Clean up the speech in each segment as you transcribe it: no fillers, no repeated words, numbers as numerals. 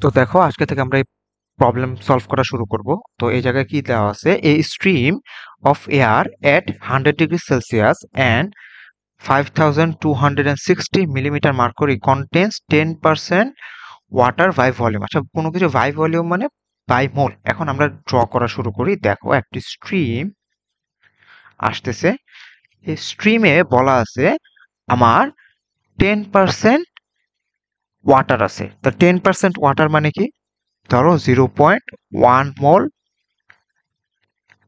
তো দেখো আজকে থেকে আমরা এই প্রবলেম সলভ করা শুরু করব। তো এই জায়গায় কি দেওয়া আছে, a stream of air at 100 degree Celsius and 5260 millimetre mercury contains 10% water by volume. আচ্ছা, কোনো কিছু বাই ভলিউম মানে বাই মোল। এখন আমরা ড্র করা শুরু করি। দেখো একটি স্ট্রিম আসতেছে, এই স্ট্রিমে বলা আছে আমার 10% ওয়াটার আছে। তো 10% ওয়াটার মানে কি, ধরো 0.1 মোল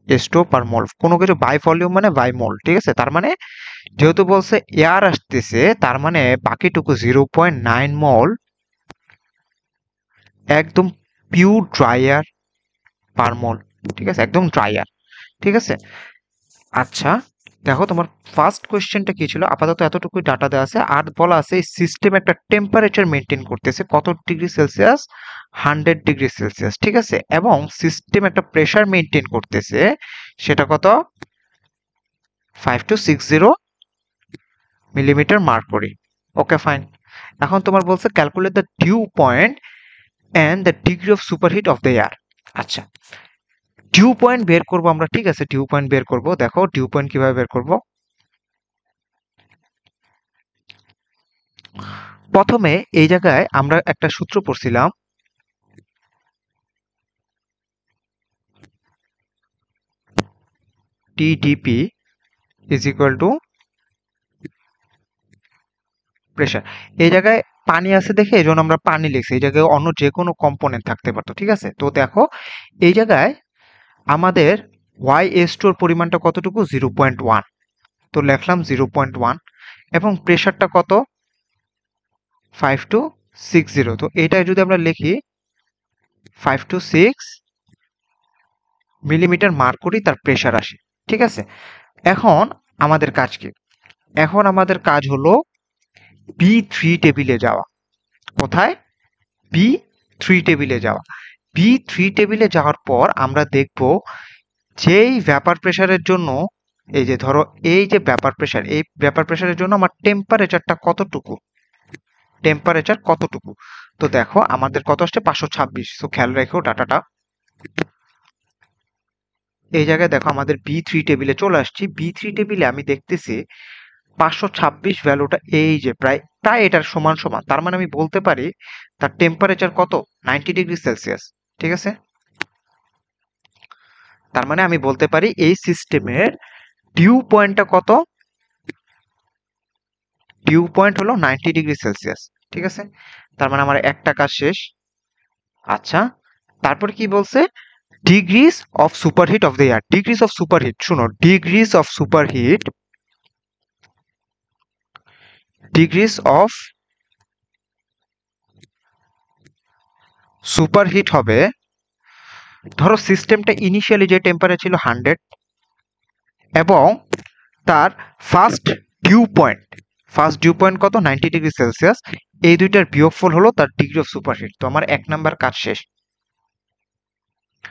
এস্টো পার মোল। কোনো কিছু বাই ভলিউম মানে বাই মোল, ঠিক আছে। তার মানে যেহেতু বলছে এয়ার আসতেছে, তার মানে বাকিটুকু 0.9 মোল একদম পিওর ড্রাই এয়ার পার মোল, ঠিক আছে, একদম ড্রাই এয়ার, ঠিক আছে। আচ্ছা, দেখো তোমার ফার্স্ট কোয়েশ্চেনটা কি ছিল, আপাতত এতটুকুই ডাটা দেওয়া আছে। আর বলা আছে এই সিস্টেম একটা টেম্পারেচার মেনটেন করতেছে কত ডিগ্রি সেলসিয়াস, 100 ডিগ্রি সেলসিয়াস, ঠিক আছে। এবং সিস্টেম একটা প্রেসার মেনটেন করতেছে, সেটা কত, 5260 মিলিমিটার মার্কুরি। Okay fine. এখন তোমার বলছে calculate the dew point and the degree of superheat of the air. আচ্ছা, ডিউ পয়েন্ট বের করবো আমরা, ঠিক আছে। ডিউ পয়েন্ট বের করব। দেখো ডিউ পয়েন্ট কিভাবে বের করব। প্রথমে এই জায়গায় আমরা একটা সূত্র পড়ছিলাম, TDP is equal to pressure. এই জায়গায় পানি আছে দেখে এই জন্য আমরা পানি লিখছি, এই জায়গায় অন্য যে কোনো কম্পোনেন্ট থাকতে পারতো, ঠিক আছে। তো দেখো এই জায়গায় আমাদের ওয়াই এস টুর পরিমাণটা কতটুকু, 0.1। তো লিখলাম 0.1 এবং প্রেশারটা কত, 5260। তো এটা যদি আমরা লিখি 526 মিলিমিটার মার্কুরি তার প্রেশার আসে, ঠিক আছে। এখন আমাদের কাজ কি, এখন আমাদের কাজ হলো বি3 টেবিলে যাওয়া। কোথায়, বি3 টেবিলে যাওয়া। বি3 টেবিলে যাওয়ার পর আমরা দেখব যেই ভ্যাপার প্রেসারের জন্য, এই যে ধরো এই যে ভ্যাপার প্রেসার, এই ভ্যাপার প্রেসারের জন্য আমার টেম্পারেচারটা কতটুকু, টেম্পারেচার কতটুকু। তো দেখো আমাদের কত আসছে, 526। তো খেয়াল রেখো ডাটাটা। এই জায়গায় দেখো আমাদের বি3 টেবিলে চলে আসছি। বি3 টেবিলে আমি দেখতেছি 526 ভ্যালুটা এই যে প্রায় প্রায় এটার সমান সমান। তার মানে আমি বলতে পারি তার টেম্পারেচার কত, 90 ডিগ্রি সেলসিয়াস, ঠিক আছে। তার মানে আমি বলতে পারি এই সিস্টেমের ডিউ পয়েন্টটা কত, ডিউ পয়েন্ট হলো 90 ডিগ্রি সেলসিয়াস, ঠিক আছে। তার মানে আমার একটা কাজ শেষ। আচ্ছা, তারপর কি বলছে, degrees of superheat of the air. Degrees of superheat, শুনো, degrees of superheat, degrees of superheat হবে, ধরো সিস্টেমটা ইনিশিয়ালি যে টেম্পারেচার ছিল 100 এবং তার first dew point, first dew point কত, 90 ডিগ্রি সেলসিয়াস। এই দুইটার বিয়োগফল হলো তার ডিগ্রি অফ সুপারহিট। তো আমার এক নাম্বার কাজ শেষ।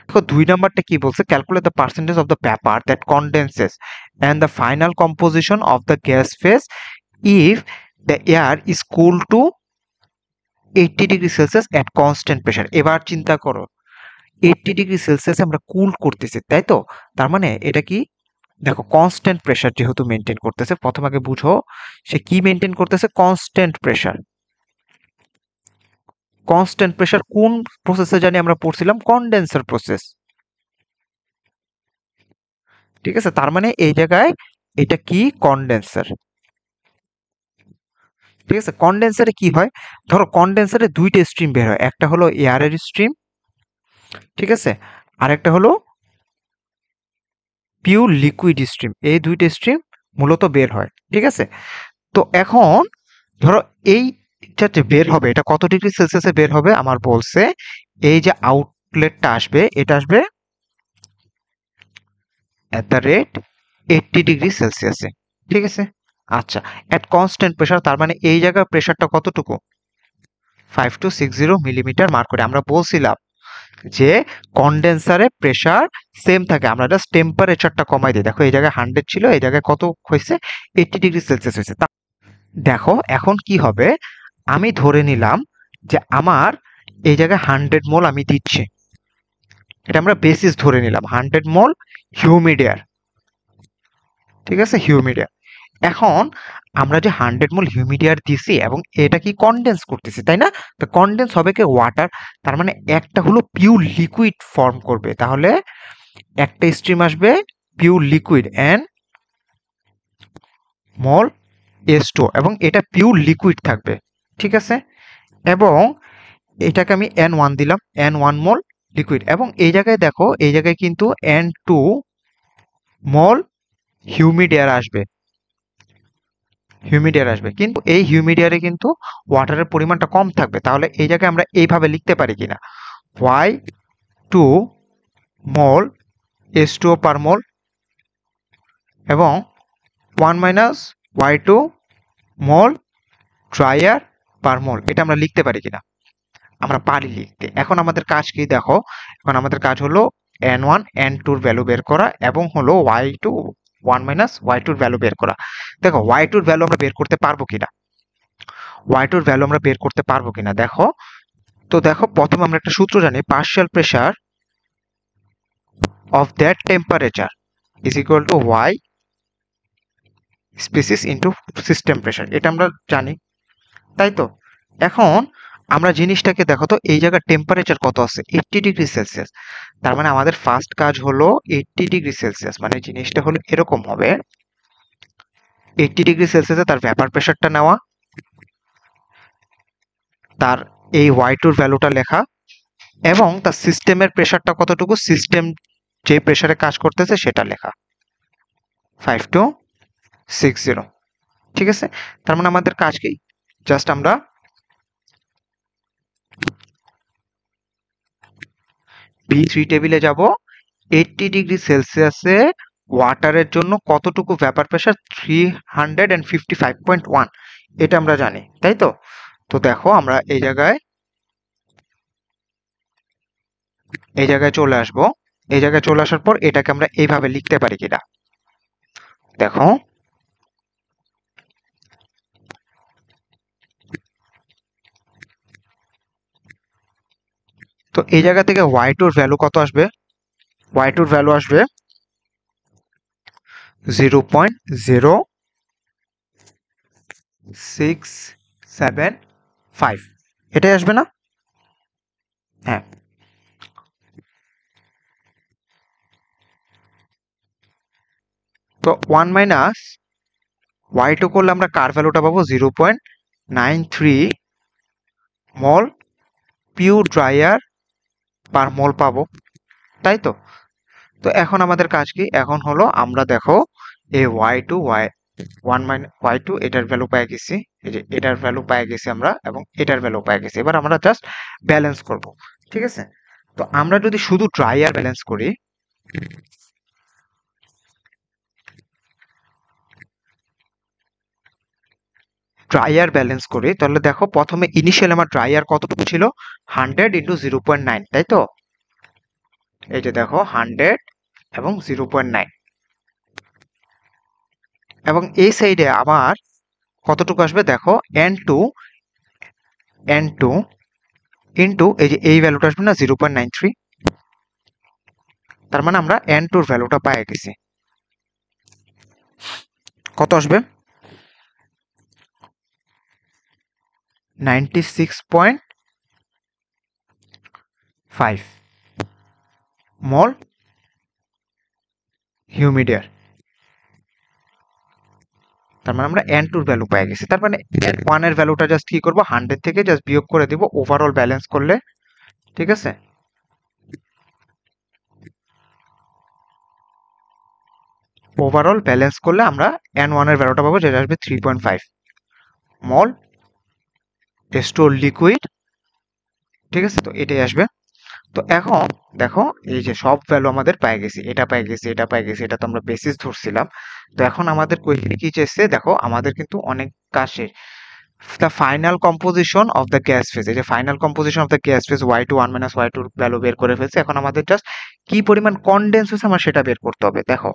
দেখো দুই নাম্বারটা কি বলছে, calculate the percentage of the vapour that condenses and the final composition of the gas phase if the air is cool to 80 degree Celsius at constant pressure. এবার চিন্তা করো 80 ডিগ্রি সেলসিয়াসে আমরা কুল করতেছি, তাই তো। তার মানে এটা কি, দেখো কনস্ট্যান্ট প্রেশার যেহেতু মেনটেন করতেছে, প্রথম আগে বুঝো সে কি মেনটেন করতেছে, কনস্ট্যান্ট প্রেশার। কনস্ট্যান্ট প্রেশার কোন প্রসেসে জানি আমরা পড়ছিলাম, কনডেন্সার প্রসেস, ঠিক আছে। তার মানে এই জায়গায় এটা কি, কনডেন্সার, ঠিক আছে। কনডেন্সারে কি হয়, ধরো কনডেন্সারে দুইটা স্ট্রিম বের হয়, একটা হলো এয়ারের স্ট্রিম, ঠিক আছে, আর একটা হলো পিওর লিকুইড স্ট্রিম। এই দুইটা স্ট্রিম মূলত বের হয়, ঠিক আছে। তো এখন ধরো এইটা যে বের হবে, এটা কত ডিগ্রি সেলসিয়াসে বের হবে, আমার বলছে এই যে আউটলেটটা আসবে, এটা আসবে এট দ্য রেট 80 ডিগ্রি সেলসিয়াসে, ঠিক আছে। আচ্ছা, এট কনস্ট্যান্ট প্রেশার, তার মানে এই জায়গার প্রেশারটা কতটুকু, 5260 মিলিমিটার মার্কুরি। আমরা বলছিলাম যে কনডেন্সারে প্রেশার সেম থাকে, আমরা জাস্ট টেম্পারেচারটা কমাই দিই। দেখো এই জায়গায় 100 ছিল, এই জায়গায় কত হয়েছে, 80 ডিগ্রি সেলসিয়াস হয়েছে। দেখো এখন কি হবে, আমি ধরে নিলাম যে আমার এই জায়গায় 100 মোল আমি দিচ্ছি, এটা আমরা বেসিস ধরে নিলাম 100 মোল হিউমিড এয়ার, ঠিক আছে, হিউমিড এয়ার। এখন আমরা যে 100 মোল হিউমিড এয়ার দিছি এবং এটা কি কনডেন্স করতেছি, তাই না? তো কনডেন্স হবে কি ওয়াটার, তার মানে একটা হলো পিওর লিকুইড ফর্ম করবে, তাহলে একটা স্ট্রিম আসবে pure liquid and mole S2 এবং এটা পিওর লিকুইড থাকবে, ঠিক আছে। এবং এটাকে আমি N1 দিলাম, N1 মোল লিকুইড, এবং এই জায়গায় দেখো এই জায়গায় কিন্তু N2 মোল হিউমিড এয়ার আসবে, হিউমিড এয়ার আসবে, কিন্তু এই হিউমিড এয়ারে কিন্তু ওয়াটারের পরিমাণটা কম থাকবে, তাহলে এই জায়গায় আমরা এইভাবে লিখতে পারি কিনা, Y2 মোল H2O পার মোল এবং 1 মাইনাস Y2 মোল ড্রাই এয়ার পার মোল, এটা আমরা লিখতে পারি কিনা? আমরা পারি লিখতে। এখন আমাদের কাজ কি দেখো, এখন আমাদের কাজ হলো N1 N2 এর ভ্যালু বের করা এবং হলো Y2 1 মাইনাস Y2 এর ভ্যালু বের করা। দেখো Y2 এর ভ্যালু আমরা বের করতে পারবো কিনা, Y2 এর ভ্যালু আমরা বের করতে পারবো কিনা দেখো। তো দেখো প্রথমে আমরা একটা সূত্র জানি, partial pressure of that temperature is equal to Y species into system pressure, এটা আমরা জানি, তাই তো। এখন আমরা জিনিসটাকে দেখো তো, এই জায়গার টেম্পারেচার কত আছে, 80 ডিগ্রি সেলসিয়াস, তার মানে আমাদের ফার্স্ট কাজ হলো 80 ডিগ্রি সেলসিয়াস, মানে জিনিসটা হলো এরকম হবে, 80 ডিগ্রি সেলসিয়াসে তার ভ্যাপার প্রেসারটা নেওয়া, তার এই Y2 ভ্যালুটা লেখা এবং তার সিস্টেমের প্রেসারটা কতটুকু, সিস্টেম যে প্রেসারে কাজ করতেছে সেটা লেখা 5260, ঠিক আছে। তার মানে আমাদের কাজ কি, জাস্ট আমরা B3 টেবিলে যাব, 80 ডিগ্রি সেলসিয়াসে ওয়াটারের জন্য কতটুকু ভ্যাপার প্রেসার, 355.1, এটা আমরা জানি, তাই তো। তো দেখো আমরা এই জায়গায় চলে আসব, এই জায়গায় চলে আসার পর এটাকে আমরা এইভাবে লিখতে পারি কিনা দেখো। তো এই জায়গা থেকে Y2 এর ভ্যালু কত আসবে, Y2 এর ভ্যালু আসবে 0.0675, এটাই আসবে না? হ্যাঁ। তো 1 মাইনাস Y2 করলে আমরা কার ভ্যালুটা পাবো, 0.93 মোল পিওর ড্রাই এয়ার পার মোল পাবো, তাই তো। তো এখন আমাদের কাজ কি, এখন হলো আমরা দেখো এই Y2 1 মাইনাস Y2 এটার ভ্যালু পেয়ে গেছি, এই যে এটার ভ্যালু পেয়ে গেছি আমরা এবং এটার ভ্যালু পেয়ে গেছি, এবার আমরা জাস্ট ব্যালেন্স করব, ঠিক আছে। তো আমরা যদি শুধু ড্রাই এয়ার ব্যালেন্স করি, তাহলে দেখো প্রথমে ইনিশিয়াল আমার ড্রাই এয়ার কতটুকু ছিল, 100 ইন্টু 0.9, তাই তো। এই যে দেখো 100 এবং 0.9, এবং এই সাইডে আমার কতটুকু আসবে দেখো, N2 ইন্টু এই যে এই ভ্যালুটা আসবে না 0.93, তার মানে আমরা N2 এর ভ্যালুটা পেয়ে গেছি, কত আসবে 96.5 মোল হিউমিড এয়ার, তার মানে আমরা N2 এর ভ্যালু পেয়ে গেছি। তার মানে N1 এর ভ্যালুটা জাস্ট কি করব, 100 থেকে জাস্ট বিয়োগ করে দিব ওভারঅল ব্যালেন্স করলে, ঠিক আছে। ওভারঅল ব্যালেন্স করলে আমরা N1 এর ভ্যালুটা পাবো, যেটা আসবে 3.5 মোল S2 লিকুইড, ঠিক আছে। তো এটাই আসবে। তো এখন দেখো এই যে সব ভ্যালু আমাদের পেয়ে গেছি, এটা পেয়ে গেছি, এটা পেয়ে গেছি, এটা তো আমরা বেসিস ধরছিলাম। তো এখন আমাদের কোয়েশ্চেনে কি চেয়েছে দেখো, আমাদের কিন্তু অনেক কাজ শেষ। The final composition of the gas phase, এই যে final composition of the gas phase Y2 1 minus Y2 value বের করে ফেলছে, এখন আমাদের জাস্ট কি পরিমাণ কনডেন্স হয়েছে আমার সেটা বের করতে হবে। দেখো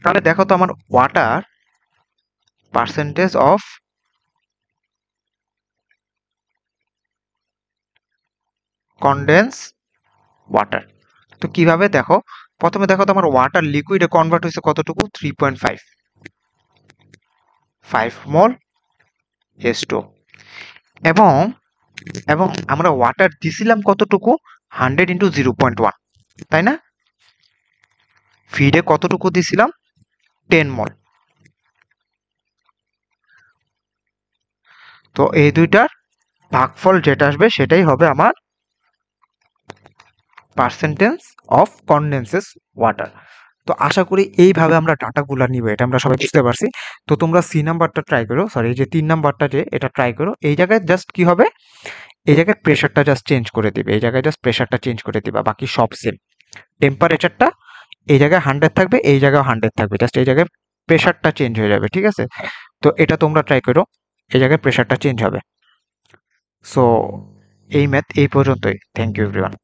তাহলে দেখো তো আমার water percentage of condense water. তো কিভাবে দেখো, প্রথমে দেখো তো আমার ওয়াটার লিকুইডে কনভার্ট হয়েছে কতটুকু, 3.5 মোল H2, এবং এবং আমরা ওয়াটার দিছিলাম কতটুকু, 100 ইন্টু 0.1, তাই না? ফিডে কতটুকু দিছিলাম, 10 মোল। তো এই দুইটার ভাগফল যেটা আসবে সেটাই হবে আমার পার্সেন্টেজ অফ কনডেন্সেস ওয়াটার। তো আশা করি এইভাবে আমরা ডাটাগুলো নিব, এটা আমরা সবাই বুঝতে পারছি। তো তোমরা সি নাম্বারটা ট্রাই করো, সরি এই যে 3 নাম্বারটা যে এটা ট্রাই করো। এই জায়গায় জাস্ট কি হবে, এই জায়গায় প্রেশারটা জাস্ট চেঞ্জ করে দিবে, এই জায়গায় জাস্ট প্রেশারটা চেঞ্জ করে দিবা, বাকি সব সেম। টেম্পারেচারটা এই জায়গায় 100 থাকবে, এই জায়গায় 100 থাকবে, জাস্ট এই জায়গায় প্রেশারটা চেঞ্জ হয়ে যাবে, ঠিক আছে? তো এটা তোমরা ট্রাই করো, এই জায়গায় প্রেশারটা চেঞ্জ হবে। সো এই ম্যাথ এই পর্যন্তই। Thank you everyone.